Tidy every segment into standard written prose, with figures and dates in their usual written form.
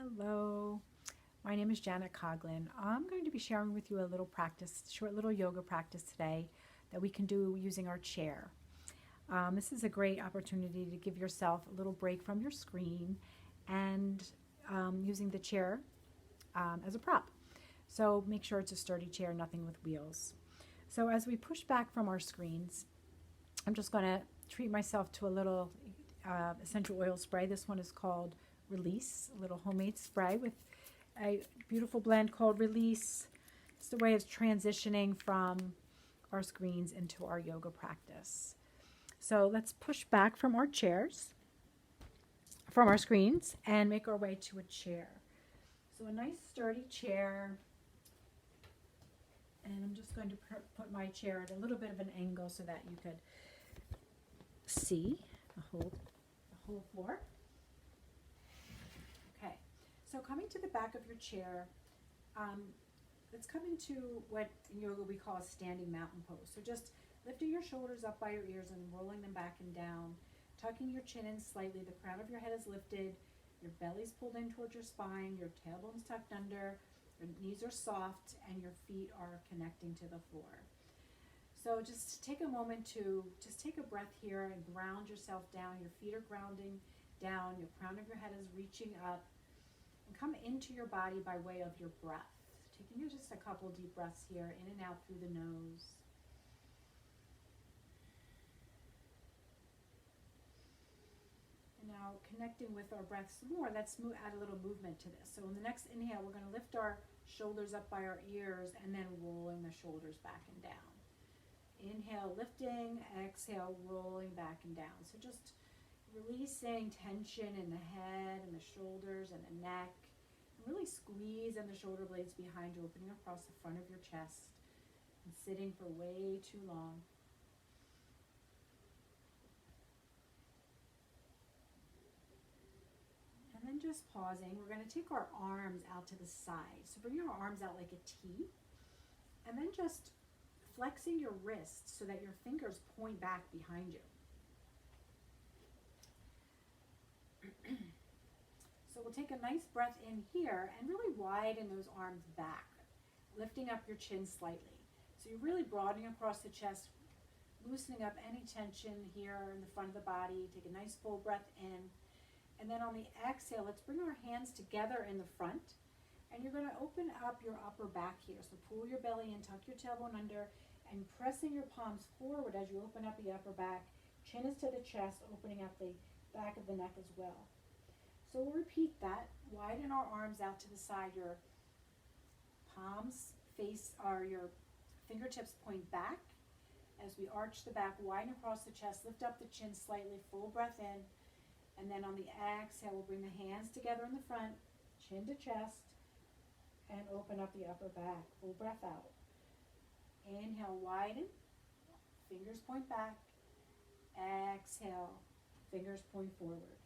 Hello, my name is Janet Coglin. I'm going to be sharing with you a little practice, short little yoga practice today that we can do using our chair. This is a great opportunity to give yourself a little break from your screen and using the chair as a prop. So make sure it's a sturdy chair, nothing with wheels. So as we push back from our screens, I'm just going to treat myself to a little essential oil spray. This one is called Release, a little homemade spray with a beautiful blend called Release. It's the way of transitioning from our screens into our yoga practice. So let's push back from our chairs, from our screens, and make our way to a chair. So a nice sturdy chair, and I'm just going to put my chair at a little bit of an angle so that you could see the whole floor. Okay, so coming to the back of your chair, let's come into what in yoga we call a standing mountain pose. So just lifting your shoulders up by your ears and rolling them back and down, tucking your chin in slightly, the crown of your head is lifted, your belly's pulled in towards your spine, your tailbone's tucked under, your knees are soft, and your feet are connecting to the floor. So just take a moment to just take a breath here and ground yourself down. Your feet are grounding down, your crown of your head is reaching up, and come into your body by way of your breath. Taking just a couple deep breaths here, in and out through the nose. And now connecting with our breath some more, let's add a little movement to this. So in the next inhale, we're going to lift our shoulders up by our ears and then rolling the shoulders back and down. Inhale, lifting, exhale, rolling back and down. So just releasing tension in the head and the shoulders and the neck. And really squeeze in the shoulder blades behind you, opening across the front of your chest and sitting for way too long. And then just pausing, we're going to take our arms out to the side. So bring your arms out like a T, and then just flexing your wrists so that your fingers point back behind you. So we'll take a nice breath in here and really widen those arms back, lifting up your chin slightly. So you're really broadening across the chest, loosening up any tension here in the front of the body. Take a nice full breath in. And then on the exhale, let's bring our hands together in the front. And you're going to open up your upper back here. So pull your belly in, tuck your tailbone under, and pressing your palms forward as you open up the upper back. Chin is to the chest, opening up the back of the neck as well. So we'll repeat that. Widen our arms out to the side. Your palms face, or your fingertips point back as we arch the back, widen across the chest, lift up the chin slightly, full breath in. And then on the exhale, we'll bring the hands together in the front, chin to chest, and open up the upper back. Full breath out. Inhale, widen, fingers point back. Exhale, fingers point forward.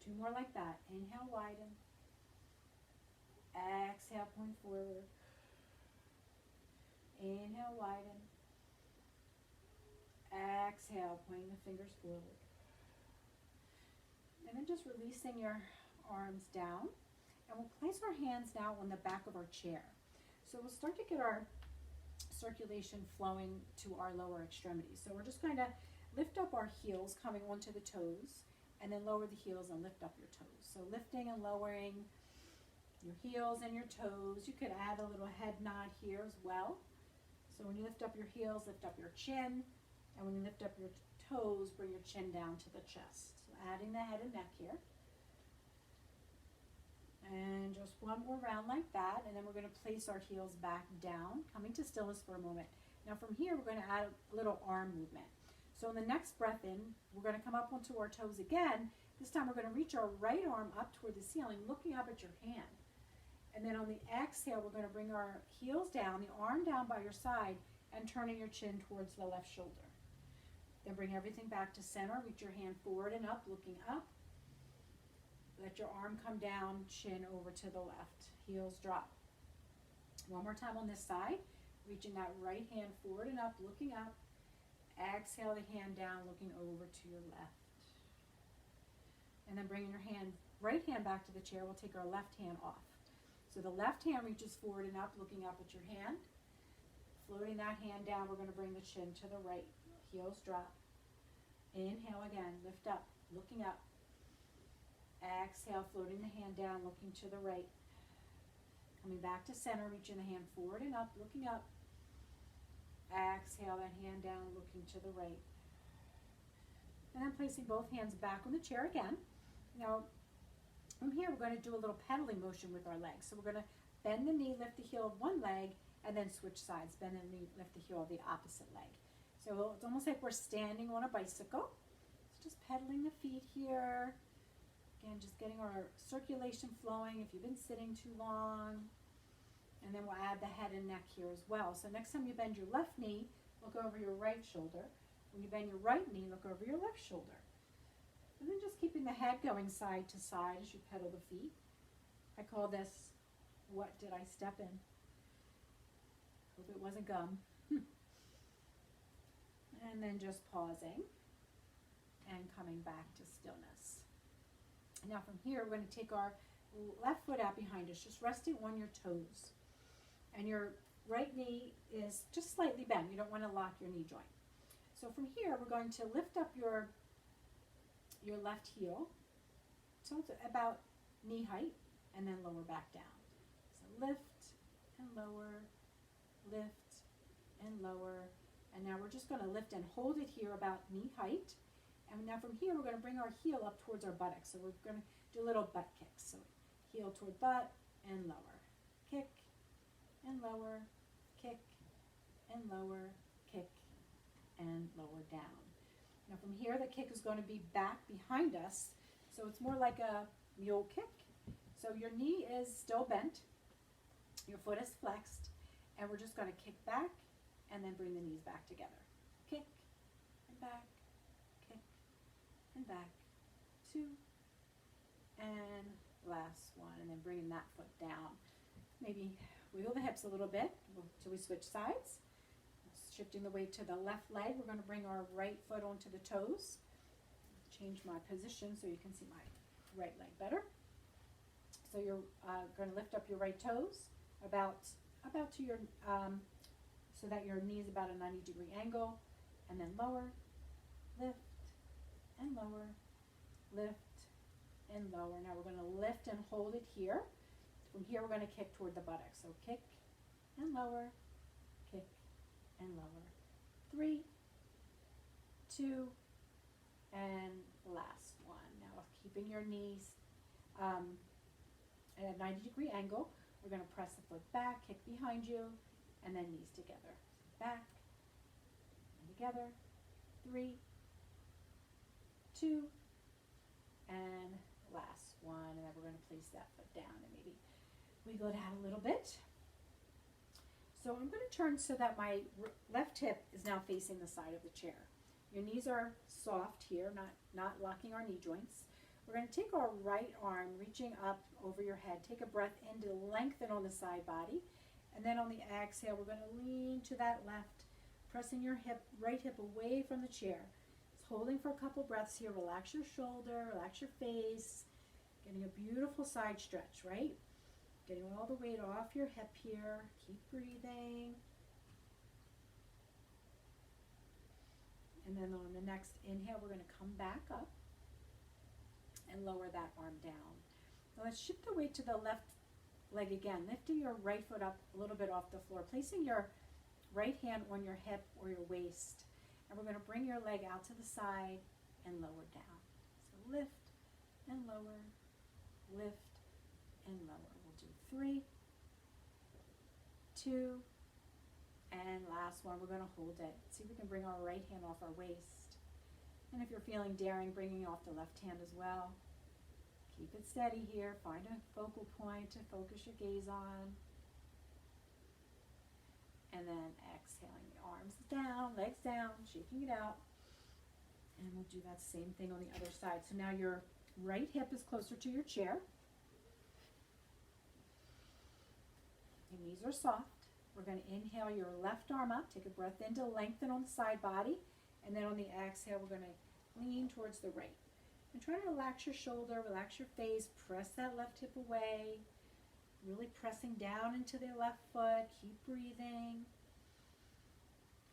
Two more like that. Inhale, widen. Exhale, point forward. Inhale, widen. Exhale, pointing the fingers forward. And then just releasing your arms down. And we'll place our hands now on the back of our chair. So we'll start to get our circulation flowing to our lower extremities. So we're just going to lift up our heels, coming onto the toes, and then lower the heels and lift up your toes. So lifting and lowering your heels and your toes. You could add a little head nod here as well. So when you lift up your heels, lift up your chin. And when you lift up your toes, bring your chin down to the chest. So adding the head and neck here. And just one more round like that, and then we're going to place our heels back down, coming to stillness for a moment. Now from here, we're going to add a little arm movement. So in the next breath in, we're going to come up onto our toes again. This time we're going to reach our right arm up toward the ceiling, looking up at your hand. And then on the exhale, we're going to bring our heels down, the arm down by your side, and turning your chin towards the left shoulder. Then bring everything back to center, reach your hand forward and up, looking up. Let your arm come down, chin over to the left, heels drop. One more time on this side, reaching that right hand forward and up, looking up. Exhale the hand down, looking over to your left. And then bringing your hand right hand back to the chair, we'll take our left hand off. So the left hand reaches forward and up, looking up at your hand. Floating that hand down, we're going to bring the chin to the right. Heels drop. Inhale again, lift up, looking up. Exhale, floating the hand down, looking to the right. Coming back to center, reaching the hand forward and up, looking up. Exhale, that hand down, looking to the right. And then placing both hands back on the chair again. Now, from here, we're going to do a little pedaling motion with our legs. So we're going to bend the knee, lift the heel of one leg, and then switch sides. Bend the knee, lift the heel of the opposite leg. So it's almost like we're standing on a bicycle. So just pedaling the feet here. Again, just getting our circulation flowing if you've been sitting too long. And then we'll add the head and neck here as well. So next time you bend your left knee, look over your right shoulder. When you bend your right knee, look over your left shoulder. And then just keeping the head going side to side as you pedal the feet. I call this, what did I step in? Hope it wasn't gum. And then just pausing and coming back to stillness. Now from here, we're going to take our left foot out behind us, just resting on your toes. And your right knee is just slightly bent. You don't want to lock your knee joint. So from here, we're going to lift up your left heel, so it's about knee height, and then lower back down. So lift and lower, lift and lower. And now we're just going to lift and hold it here about knee height. And now from here, we're going to bring our heel up towards our buttocks. So we're going to do little butt kicks. So heel toward butt and lower. Kick and lower, kick and lower, kick and lower down. Now from here, the kick is going to be back behind us. So it's more like a mule kick. So your knee is still bent. Your foot is flexed. And we're just going to kick back and then bring the knees back together. Kick and back, kick and back. 2 and last one. And then bringing that foot down. Maybe wiggle the hips a little bit till we switch sides. Shifting the weight to the left leg, we're going to bring our right foot onto the toes. Change my position so you can see my right leg better. So you're going to lift up your right toes about to your, so that your knee is about a 90-degree angle, and then lower, lift, and lower, lift, and lower. Now we're going to lift and hold it here. From here, we're going to kick toward the buttocks. So kick and lower, kick and lower. 3, 2, and last one. Now keeping your knees at a 90-degree angle, we're going to press the foot back, kick behind you, and then knees together. Back and together. 3, 2, and last one. And then we're going to place that foot down and maybe wiggle it out a little bit. So I'm going to turn so that my left hip is now facing the side of the chair. Your knees are soft here, not locking our knee joints. We're going to take our right arm, reaching up over your head. Take a breath in to lengthen on the side body. And then on the exhale, we're going to lean to that left, pressing your right hip away from the chair. Just holding for a couple breaths here. Relax your shoulder, relax your face. Getting a beautiful side stretch, right? Getting all the weight off your hip here. Keep breathing. And then on the next inhale, we're going to come back up and lower that arm down. Now let's shift the weight to the left leg again, lifting your right foot up a little bit off the floor, placing your right hand on your hip or your waist. And we're going to bring your leg out to the side and lower down. So lift and lower, lift and lower. 3, 2, and last one, we're going to hold it. See if we can bring our right hand off our waist. And if you're feeling daring, bringing off the left hand as well. Keep it steady here. Find a focal point to focus your gaze on. And then exhaling the arms down, legs down, shaking it out. And we'll do that same thing on the other side. So now your right hip is closer to your chair. Your knees are soft. We're going to inhale your left arm up. Take a breath in to lengthen on the side body. And then on the exhale, we're going to lean towards the right. And try to relax your shoulder, relax your face, press that left hip away, really pressing down into the left foot. Keep breathing.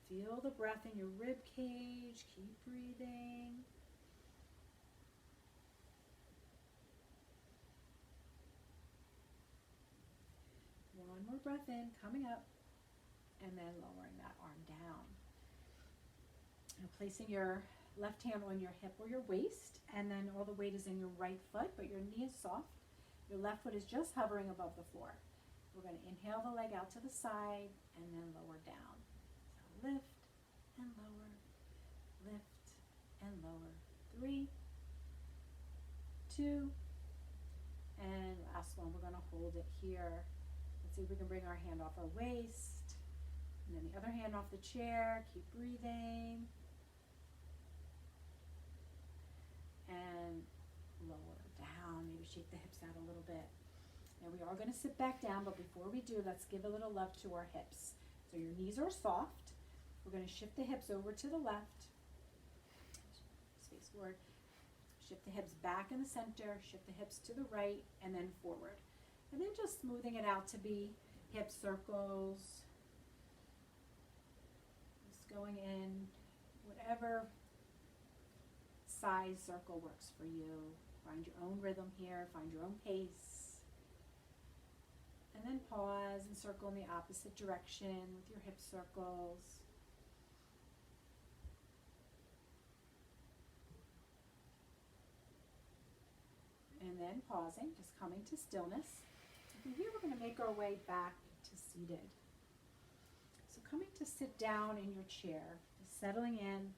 Feel the breath in your rib cage. Keep breathing. One more breath in, coming up, and then lowering that arm down. Now placing your left hand on your hip or your waist, and then all the weight is in your right foot, but your knee is soft. Your left foot is just hovering above the floor. We're going to inhale the leg out to the side and then lower down. So lift and lower, lift and lower. 3, 2, and last one, we're going to hold it here. Let's see if we can bring our hand off our waist, and then the other hand off the chair. Keep breathing. And lower down, maybe shake the hips out a little bit. Now we are going to sit back down, but before we do, let's give a little love to our hips. So your knees are soft. We're going to shift the hips over to the left. Space forward. Shift the hips back in the center, shift the hips to the right, and then forward. And then just smoothing it out to be hip circles. Just going in, whatever size circle works for you. Find your own rhythm here, find your own pace. And then pause and circle in the opposite direction with your hip circles. And then pausing, just coming to stillness. From here we're going to make our way back to seated. So coming to sit down in your chair, just settling in.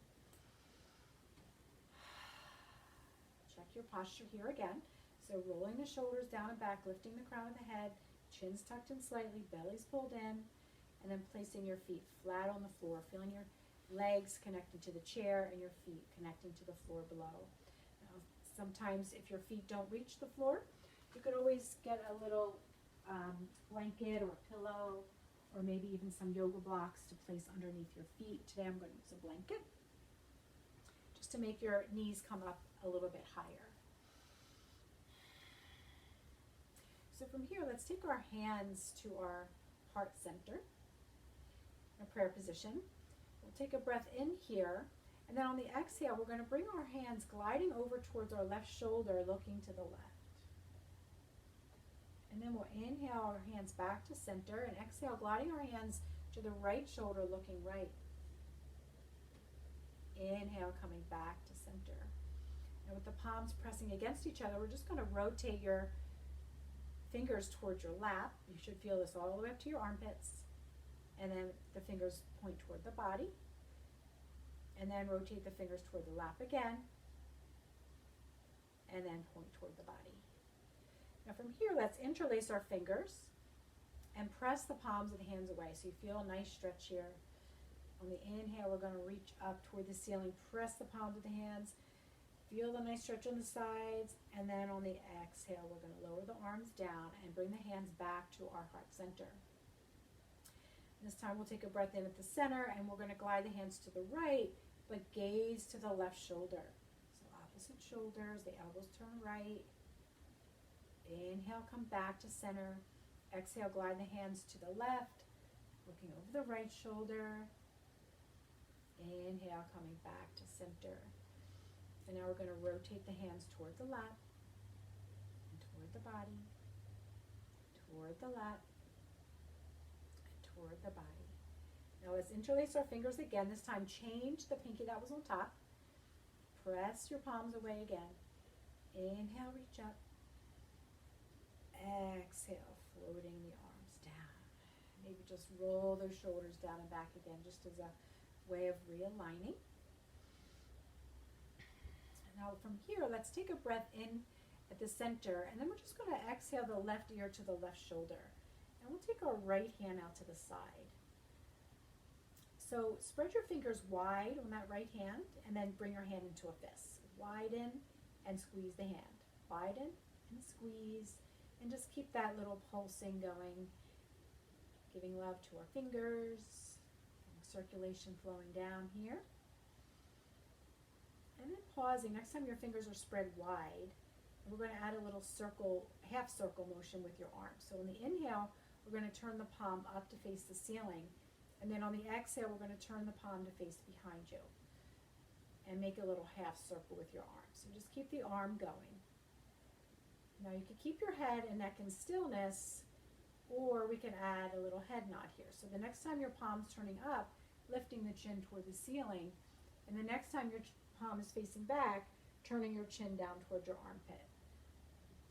Check your posture here again. So rolling the shoulders down and back, lifting the crown of the head, chins tucked in slightly, belly's pulled in, and then placing your feet flat on the floor, feeling your legs connected to the chair and your feet connecting to the floor below. Now, sometimes if your feet don't reach the floor, you could always get a little blanket or a pillow, or maybe even some yoga blocks to place underneath your feet. Today I'm going to use a blanket just to make your knees come up a little bit higher. So from here, let's take our hands to our heart center, a prayer position. We'll take a breath in here, and then on the exhale, we're going to bring our hands gliding over towards our left shoulder, looking to the left. And then we'll inhale our hands back to center, and exhale, gliding our hands to the right shoulder, looking right. Inhale, coming back to center. And with the palms pressing against each other, we're just going to rotate your fingers towards your lap. You should feel this all the way up to your armpits. And then the fingers point toward the body. And then rotate the fingers toward the lap again. And then point toward the body. Now from here, let's interlace our fingers and press the palms of the hands away. So you feel a nice stretch here. On the inhale, we're going to reach up toward the ceiling, press the palms of the hands, feel the nice stretch on the sides, and then on the exhale, we're going to lower the arms down and bring the hands back to our heart center. This time we'll take a breath in at the center, and we're going to glide the hands to the right, but gaze to the left shoulder. So opposite shoulders, the elbows turn right. Inhale, come back to center. Exhale, glide the hands to the left, looking over the right shoulder. Inhale, coming back to center. And now we're going to rotate the hands toward the lap, and toward the body, toward the lap, and toward the body. Now let's interlace our fingers again. This time change the pinky that was on top. Press your palms away again. Inhale, reach up. Exhale, floating the arms down. Maybe just roll those shoulders down and back again, just as a way of realigning. Now from here, let's take a breath in at the center, and then we're just going to exhale the left ear to the left shoulder. And we'll take our right hand out to the side. So spread your fingers wide on that right hand, and then bring your hand into a fist. Widen and squeeze the hand. Widen and squeeze. And just keep that little pulsing going, giving love to our fingers, circulation flowing down here. And then pausing, next time your fingers are spread wide, we're going to add a little circle, half circle motion with your arm. So on the inhale, we're going to turn the palm up to face the ceiling. And then on the exhale, we're going to turn the palm to face behind you. And make a little half circle with your arm. So just keep the arm going. Now you can keep your head and neck in stillness, or we can add a little head nod here. So the next time your palm's turning up, lifting the chin toward the ceiling, and the next time your palm is facing back, turning your chin down toward your armpit.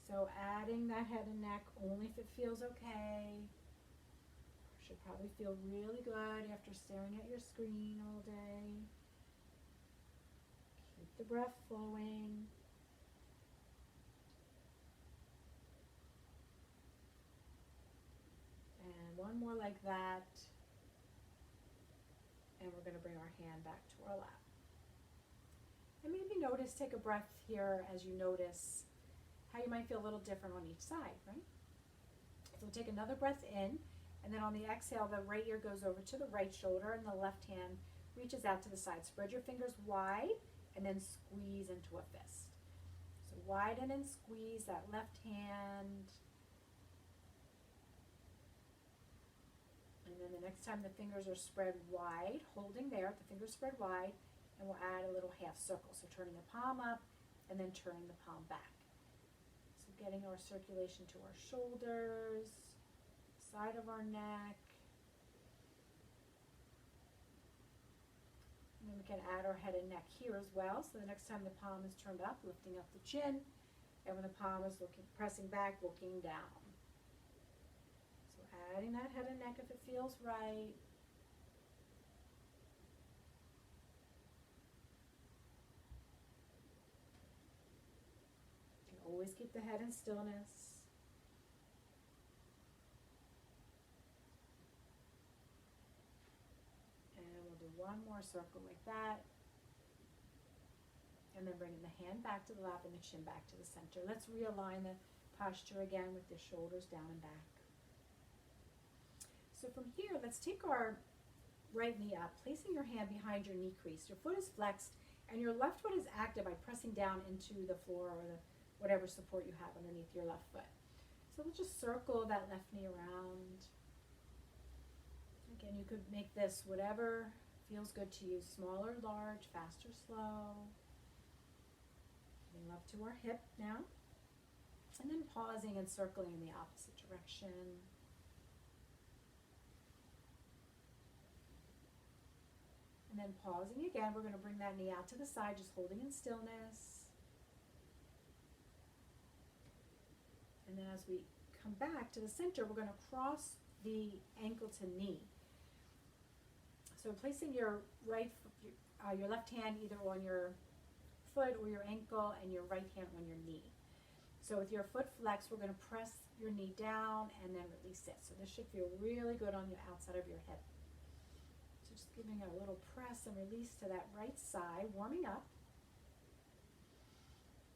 So adding that head and neck only if it feels okay. Should probably feel really good after staring at your screen all day. Keep the breath flowing. And one more like that. And we're going to bring our hand back to our lap. And maybe take a breath here as you notice how you might feel a little different on each side, right? So take another breath in, and then on the exhale, the right ear goes over to the right shoulder and the left hand reaches out to the side. Spread your fingers wide and then squeeze into a fist. So widen and squeeze that left hand. And then the next time the fingers are spread wide, holding there, the fingers spread wide, and we'll add a little half circle. So turning the palm up and then turning the palm back. So getting our circulation to our shoulders, side of our neck. And then we can add our head and neck here as well. So the next time the palm is turned up, lifting up the chin, and when the palm is pressing back, looking down. So adding that head and neck if it feels right. You can always keep the head in stillness. And we'll do one more circle like that. And then bringing the hand back to the lap and the chin back to the center. Let's realign the posture again with the shoulders down and back. So from here, let's take our right knee up, placing your hand behind your knee crease. Your foot is flexed and your left foot is active by pressing down into the floor or whatever support you have underneath your left foot. So we'll just circle that left knee around. Again, you could make this whatever feels good to you, small or large, fast or slow. Bring up to our hip now, and then pausing and circling in the opposite direction. And then pausing again, we're going to bring that knee out to the side, just holding in stillness. And then as we come back to the center, we're going to cross the ankle to knee. So placing your your left hand either on your foot or your ankle and your right hand on your knee. So with your foot flexed, we're going to press your knee down and then release it. So this should feel really good on the outside of your hip. So just giving it a little press and release to that right side, warming up.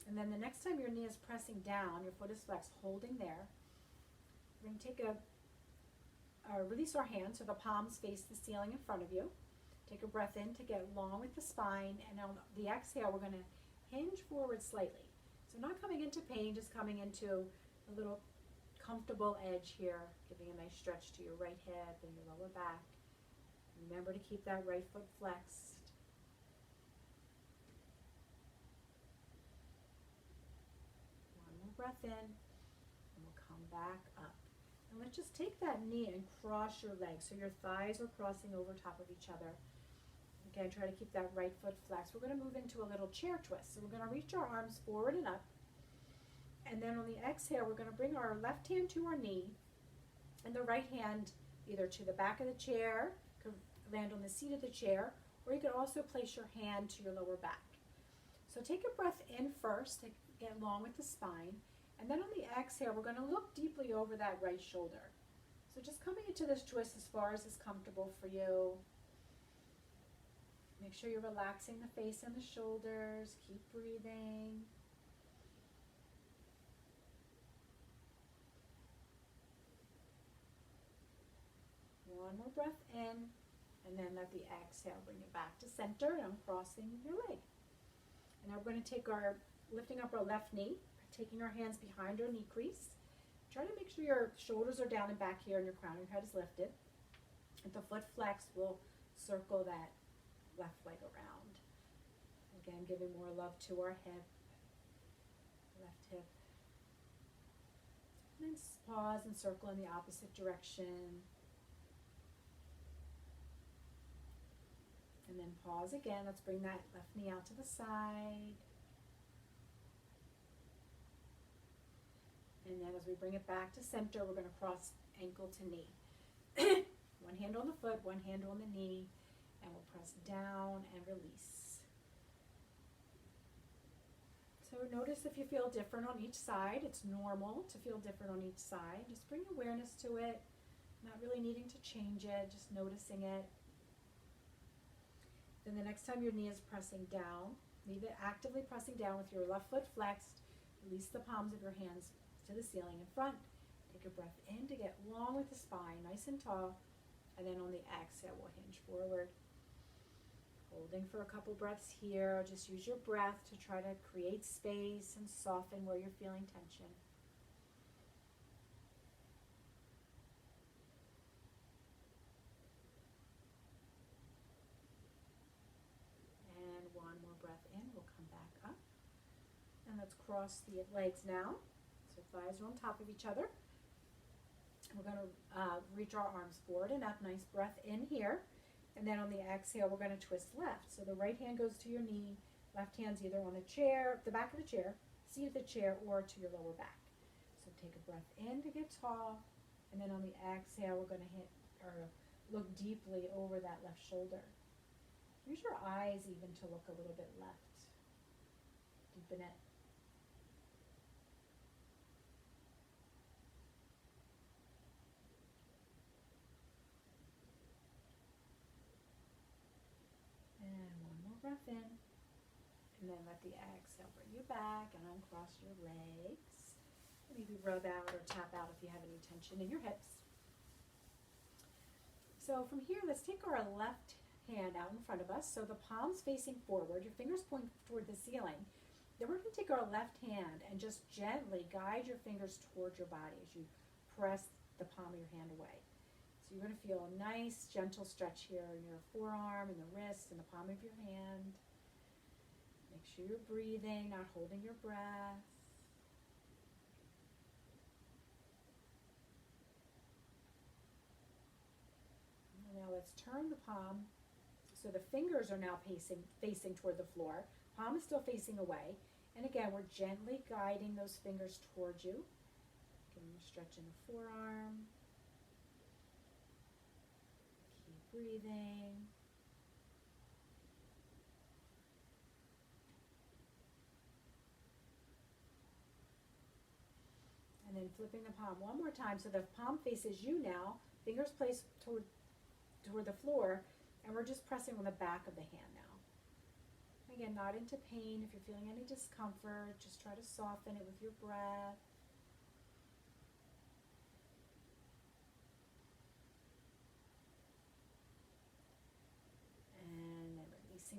And then the next time your knee is pressing down, your foot is flexed, holding there. We're going to take release our hands so the palms face the ceiling in front of you. Take a breath in to get long with the spine, and on the exhale, we're going to hinge forward slightly. So not coming into pain, just coming into a little comfortable edge here, giving a nice stretch to your right hip and your lower back. Remember to keep that right foot flexed. One more breath in, and we'll come back up. And let's just take that knee and cross your legs so your thighs are crossing over top of each other. Again, try to keep that right foot flexed. We're going to move into a little chair twist. So we're going to reach our arms forward and up. And then on the exhale, we're going to bring our left hand to our knee and the right hand either to the back of the chair, could land on the seat of the chair, or you could also place your hand to your lower back. So take a breath in first to get long with the spine. And then on the exhale, we're going to look deeply over that right shoulder. So just coming into this twist as far as is comfortable for you. Make sure you're relaxing the face and the shoulders. Keep breathing. One more breath in, and then let the exhale bring you back to center and uncrossing your leg. And now we're going to take lifting up our left knee, taking our hands behind our knee crease. Try to make sure your shoulders are down and back here and your crown of your head is lifted. At the foot flex, we'll circle that left leg around. Again, giving more love to our hip, left hip. And then pause and circle in the opposite direction. And then pause again. Let's bring that left knee out to the side. And then as we bring it back to center, we're going to cross ankle to knee. One hand on the foot, one hand on the knee, and we'll press down and release. So notice if you feel different on each side. It's normal to feel different on each side. Just bring awareness to it, not really needing to change it, just noticing it. Then the next time your knee is pressing down, leave it actively pressing down with your left foot flexed. Release the palms of your hands to the ceiling in front. Take a breath in to get long with the spine, nice and tall. And then on the exhale, we'll hinge forward. Holding for a couple breaths here. Just use your breath to try to create space and soften where you're feeling tension. And one more breath in, we'll come back up. And let's cross the legs now. So thighs are on top of each other. We're going to reach our arms forward and up. Nice breath in here. And then on the exhale, we're going to twist left. So the right hand goes to your knee. Left hand's either on the chair, the back of the chair, seat of the chair, or to your lower back. So take a breath in to get tall. And then on the exhale, we're going to hit or look deeply over that left shoulder. Use your eyes even to look a little bit left. Deepen it. Breath in, and then let the exhale bring you back and uncross your legs. Maybe rub out or tap out if you have any tension in your hips. So from here, let's take our left hand out in front of us. So the palms facing forward, your fingers point toward the ceiling. Then we're going to take our left hand and just gently guide your fingers towards your body as you press the palm of your hand away. So you're going to feel a nice, gentle stretch here in your forearm and the wrist and the palm of your hand. Make sure you're breathing, not holding your breath. Now let's turn the palm. So the fingers are now facing toward the floor. Palm is still facing away. And again, we're gently guiding those fingers towards you. Giving you a stretch in the forearm. Breathing. And then flipping the palm one more time so the palm faces you now, fingers placed toward the floor, and we're just pressing on the back of the hand now. Again, not into pain. If you're feeling any discomfort, just try to soften it with your breath.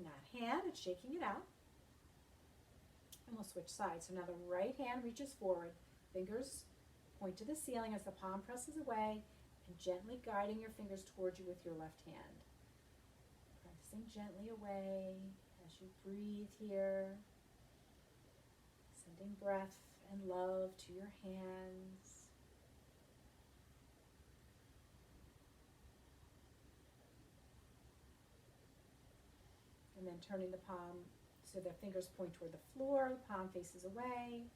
That hand and shaking it out. And we'll switch sides. So now the right hand reaches forward. Fingers point to the ceiling as the palm presses away and gently guiding your fingers towards you with your left hand. Pressing gently away as you breathe here. Sending breath and love to your hands. And then turning the palm so the fingers point toward the floor, the palm faces away.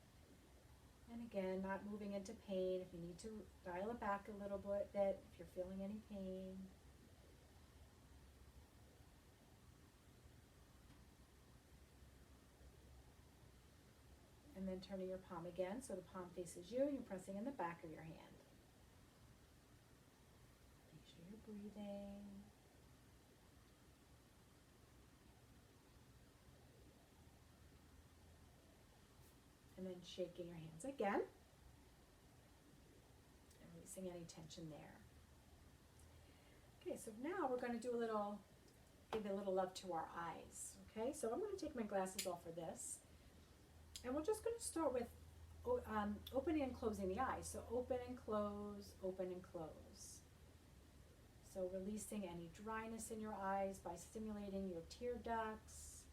And again, not moving into pain. If you need to dial it back a little bit, if you're feeling any pain. And then turning your palm again so the palm faces you and you're pressing in the back of your hand. Make sure you're breathing. And then shaking your hands again. And releasing any tension there. Okay, so now we're going to do a little give a little love to our eyes. Okay, so I'm going to take my glasses off for this. And we're just going to start with opening and closing the eyes. So open and close, open and close. So releasing any dryness in your eyes by stimulating your tear ducts.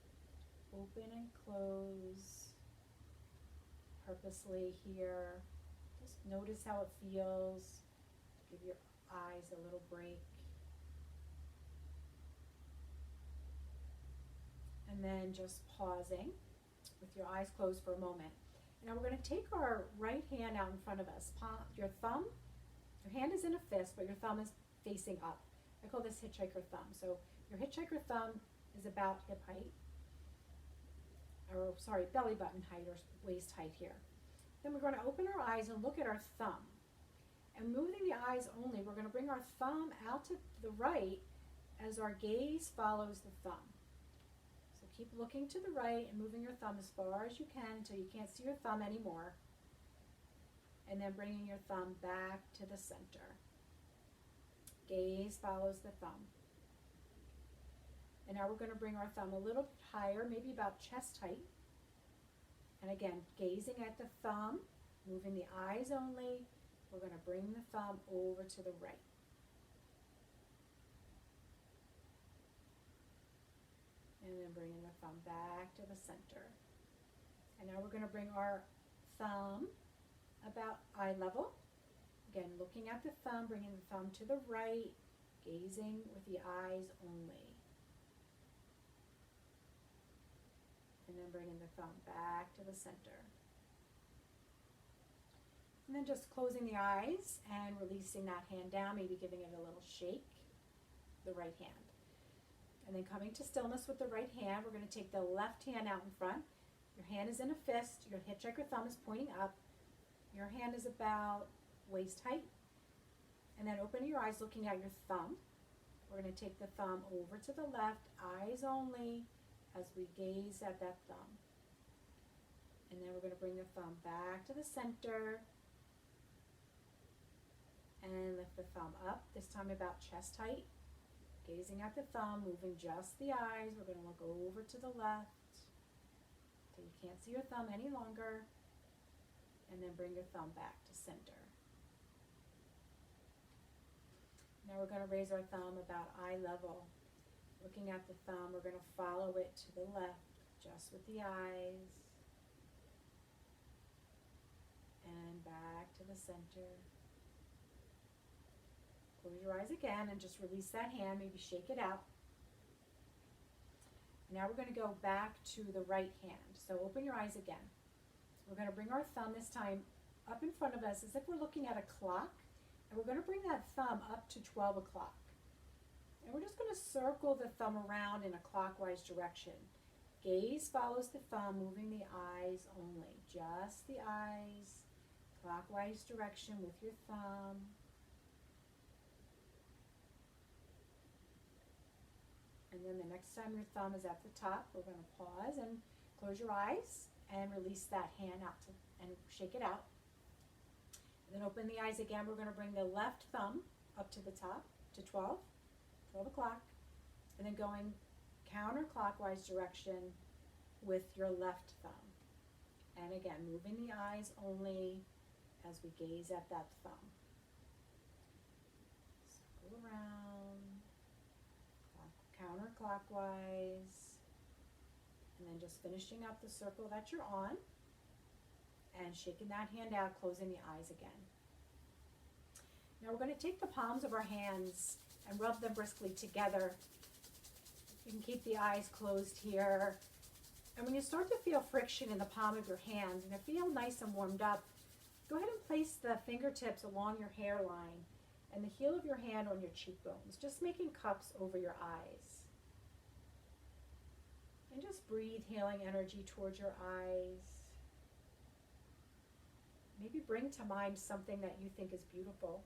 Open and close purposely here. Just notice how it feels. Give your eyes a little break. And then just pausing with your eyes closed for a moment. Now we're going to take our right hand out in front of us. Your hand is in a fist, but your thumb is facing up. I call this hitchhiker thumb. So your hitchhiker thumb is about hip height, or sorry, belly button height or waist height here. Then we're going to open our eyes and look at our thumb. And moving the eyes only, we're going to bring our thumb out to the right as our gaze follows the thumb. So keep looking to the right and moving your thumb as far as you can until you can't see your thumb anymore. And then bringing your thumb back to the center. Gaze follows the thumb. And now we're going to bring our thumb a little bit higher, maybe about chest height. And again, gazing at the thumb, moving the eyes only, we're going to bring the thumb over to the right. And then bringing the thumb back to the center. And now we're going to bring our thumb about eye level. Again, looking at the thumb, bringing the thumb to the right, gazing with the eyes only. And then bringing the thumb back to the center. And then just closing the eyes and releasing that hand down, maybe giving it a little shake, the right hand. And then coming to stillness with the right hand, we're going to take the left hand out in front. Your hand is in a fist, your hitchhiker thumb is pointing up. Your hand is about waist height. And then open your eyes looking at your thumb. We're going to take the thumb over to the left, eyes only, as we gaze at that thumb. And then we're going to bring the thumb back to the center and lift the thumb up, this time about chest height. Gazing at the thumb, moving just the eyes. We're going to look over to the left until you can't see your thumb any longer. And then bring your thumb back to center. Now we're going to raise our thumb about eye level. Looking at the thumb, we're going to follow it to the left, just with the eyes. And back to the center. Close your eyes again and just release that hand, maybe shake it out. Now we're going to go back to the right hand. So open your eyes again. We're going to bring our thumb this time up in front of us as if we're looking at a clock. And we're going to bring that thumb up to 12 o'clock. And we're just going to circle the thumb around in a clockwise direction. Gaze follows the thumb, moving the eyes only. Just the eyes, clockwise direction with your thumb. And then the next time your thumb is at the top, we're going to pause and close your eyes and release that hand out and shake it out. And then open the eyes again. We're going to bring the left thumb up to the top to 12 o'clock. And then going counterclockwise direction with your left thumb. And again, moving the eyes only as we gaze at that thumb. Circle around. Counterclockwise, and then just finishing up the circle that you're on and shaking that hand out, closing the eyes again. Now we're going to take the palms of our hands and rub them briskly together. You can keep the eyes closed here. And when you start to feel friction in the palm of your hands and you feel nice and warmed up, go ahead and place the fingertips along your hairline and the heel of your hand on your cheekbones, just making cups over your eyes. And just breathe healing energy towards your eyes. Maybe bring to mind something that you think is beautiful.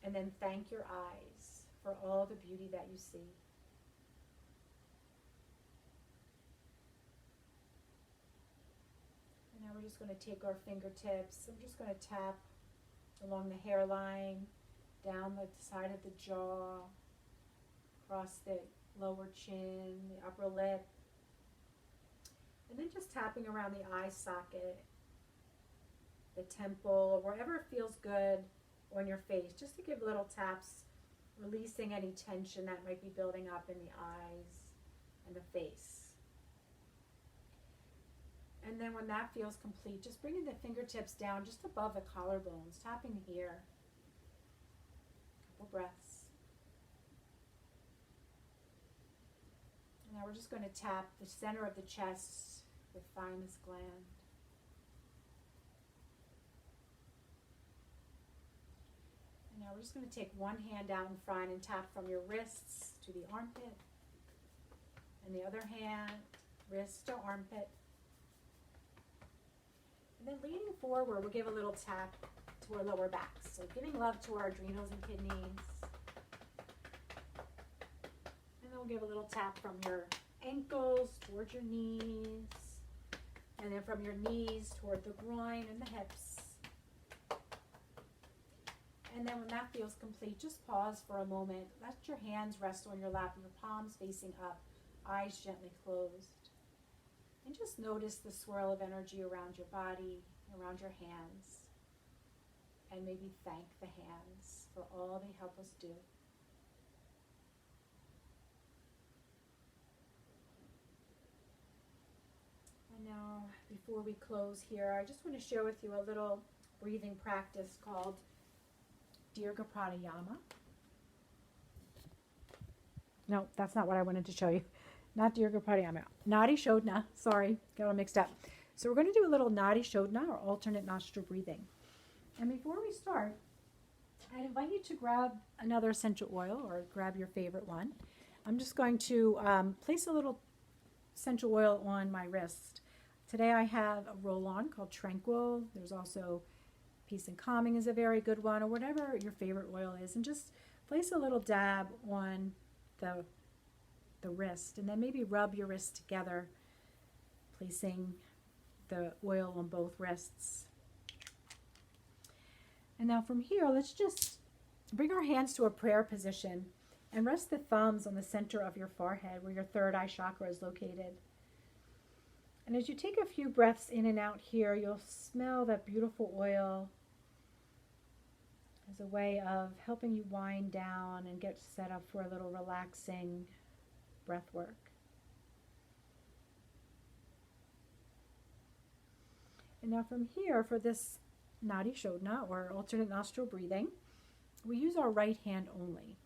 And then thank your eyes for all the beauty that you see. And now we're just going to take our fingertips. I'm just going to tap along the hairline, down the side of the jaw, across the lower chin, the upper lip. And then just tapping around the eye socket, the temple, wherever it feels good on your face, just to give little taps, releasing any tension that might be building up in the eyes and the face. And then when that feels complete, just bringing the fingertips down just above the collarbones, tapping here. Couple breaths. And now we're just going to tap the center of the chest, the thymus gland. And now we're just going to take one hand out in front and tap from your wrists to the armpit. And the other hand, wrist to armpit. And then leaning forward, we'll give a little tap to our lower back. So giving love to our adrenals and kidneys. And then we'll give a little tap from your ankles towards your knees. And then from your knees toward the groin and the hips. And then when that feels complete, just pause for a moment. Let your hands rest on your lap and your palms facing up, eyes gently closed. And just notice the swirl of energy around your body, around your hands. And maybe thank the hands for all they help us do. And now, before we close here, I just want to share with you a little breathing practice called Dirga Pranayama. No, that's not what I wanted to show you. Not Dirga Pranayama. Nadi Shodhana. Sorry, got all mixed up. So we're going to do a little Nadi Shodhana, or alternate nostril breathing. And before we start, I'd invite you to grab another essential oil, or grab your favorite one. I'm just going to place a little essential oil on my wrist. Today I have a roll-on called Tranquil. There's also Peace and Calming is a very good one, or whatever your favorite oil is. And just place a little dab on the wrist, and then maybe rub your wrists together, placing the oil on both wrists. And now from here, let's just bring our hands to a prayer position and rest the thumbs on the center of your forehead where your third eye chakra is located. And as you take a few breaths in and out here, you'll smell that beautiful oil as a way of helping you wind down and get set up for a little relaxing breath work. And now from here, for this Nadi Shodhana, or alternate nostril breathing, we use our right hand only.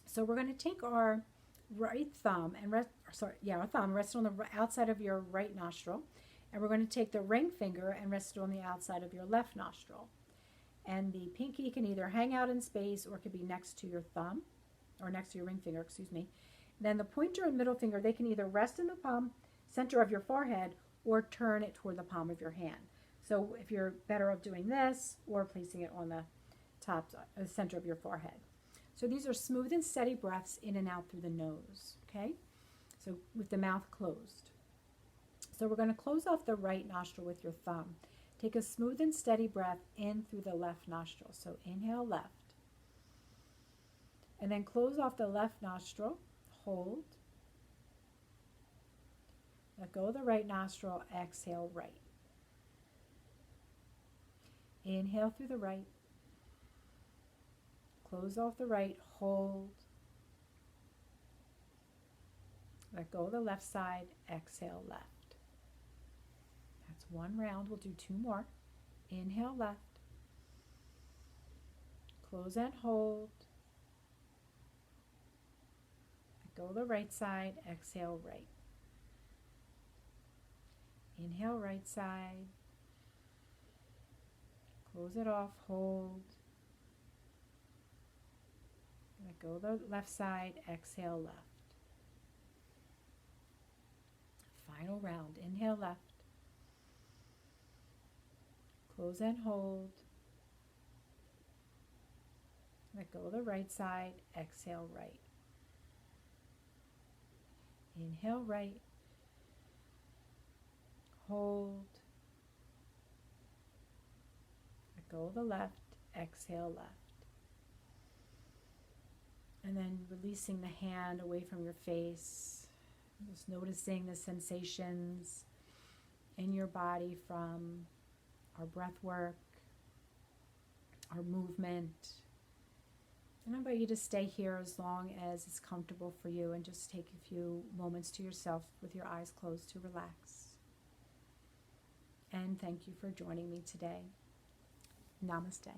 So we're going to take our right thumb and our thumb rest on the outside of your right nostril, and we're going to take the ring finger and rest it on the outside of your left nostril. And the pinky can either hang out in space or it could be next to your thumb, or next to your ring finger, excuse me. Then the pointer and middle finger, they can either rest in the palm, center of your forehead, or turn it toward the palm of your hand. So if you're better off doing this, or placing it on the top, the center of your forehead. So these are smooth and steady breaths in and out through the nose, okay? So with the mouth closed. So we're going to close off the right nostril with your thumb. Take a smooth and steady breath in through the left nostril. So inhale left. And then close off the left nostril. Hold. Let go of the right nostril. Exhale right. Inhale through the right. Close off the right. Hold. Let go of the left side. Exhale left. That's one round. We'll do two more. Inhale left. Close and hold. Let go of the right side. Exhale right. Inhale right side. Close it off. Hold. Let go of the left side. Exhale left. Final round. Inhale left. Close and hold. Let go of the right side. Exhale right. Inhale right. Hold. Let go of the left. Exhale left. And then releasing the hand away from your face. Just noticing the sensations in your body from our breath work, our movement. And I invite you to stay here as long as it's comfortable for you and just take a few moments to yourself with your eyes closed to relax. And thank you for joining me today. Namaste.